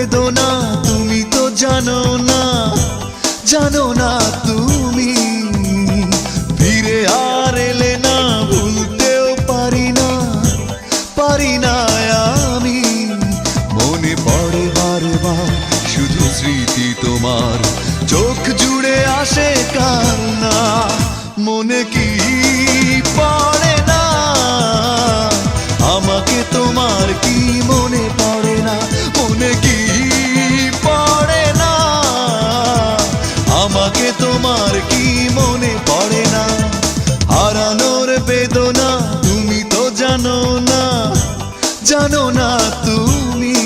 বেদনা তুমি তো জানো না, জানো না তুমি। ফিরে আর এলে না, ভুলতেও পারি না, পারি না আমি। মনে পড়ে বারবার শুধু স্মৃতি তোমার, চোখ জুড়ে আসে কান্না। মনে কি পড়ে না আমাকে তোমার, কি মনে পড়ে না, মনে কি পড়ে না আমাকে তোমার, কি মনে পড়ে না। হারানোর বেদনা তুমি তো জানো না, জানো না তুমি।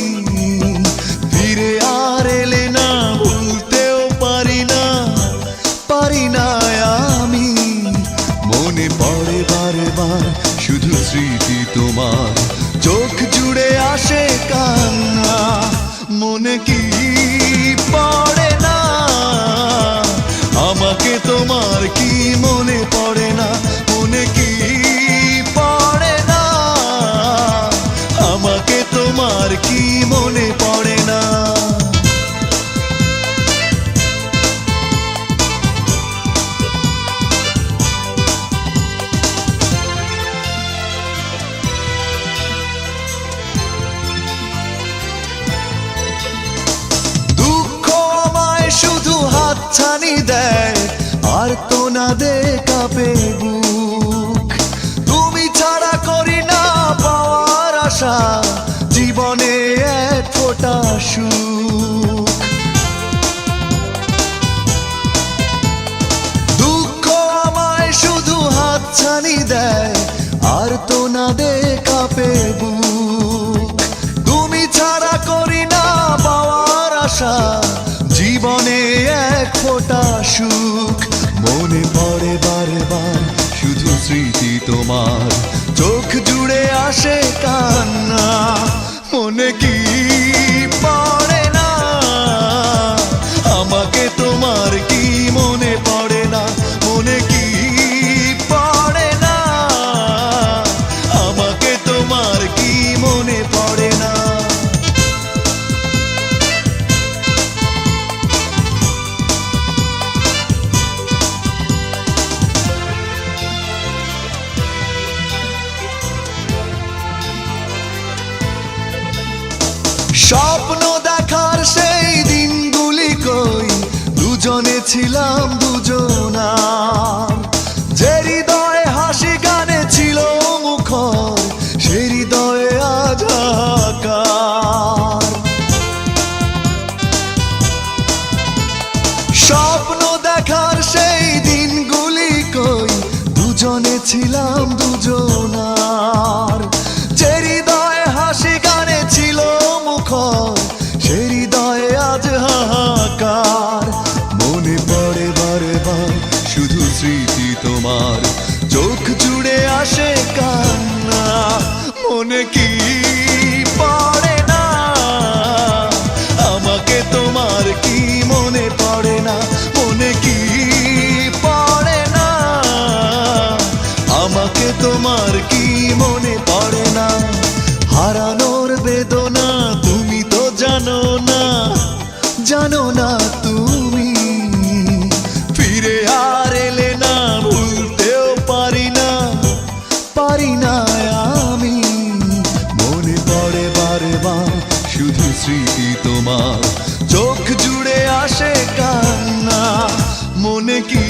ফিরে আর এলে না, ভুলতেও পারি না, পারি না আমি। মনে পড়ে বারবার শুধু স্মৃতি তোমার, চোখ জুড়ে আসে কান্না। মনে কি পড়ে না আমাকে তোমার, কি মনে পড়ে না, মনে কি পড়ে না আমাকে তোমার, কি মনে পড়ে না। ছানি দেয় আর তো না দে কাঁপে বুক। তুমি ছাড়া করি না পাওয়ার আশা, জীবনে এক ফোঁটা সুখ। দুঃখ আমায় শুধু হাতছানি দেয় আর তো না দে কাঁপে বুক। তুমি ছাড়া করি না পাওয়ার আশা, জীবনে এক ফোঁটা সুখ। মনে পড়ে বারবার শুধু স্মৃতি তোমার, চোখ জুড়ে আসে কান্না। মনে কি পড়ে না আমাকে তোমার, কি মনে পড়ে না, মনে কি পড়ে না আমাকে তোমার, কি মনে পড়ে না। স্বপ্ন দেখার সেই দিনগুলি কই, দুজনে ছিলাম দুজনার। যে হৃদয়ে হাসি গানে ছিল মুখর, সে হৃদয়ে আজ হাহাকার। স্বপ্ন দেখার সেই দিনগুলি কই, দুজনে ছিলাম দুজনার। যে হৃদয়ে হাসি গানে ছিল মুখর, সে হৃদয়ে আজ হাহাকার। মনে পড়ে বারবার শুধু স্মৃতি তোমার, চোখ জুড়ে আসে কান্না। মনে কি পড়ে না আমাকে তোমার, কি মনে পড়ে না, মনে কি পড়ে না আমাকে তোমার, কি মনে পড়ে না। হারানোর বেদনা তুমি তো জানো না, জানো না তুমি। ফিরে আর এলে না, ভুলতেও পারি না, পারি না আমি। মনে পড়ে বারবার শুধু স্মৃতি তোমার, চোখ জুড়ে আসে কান্না। মনে কি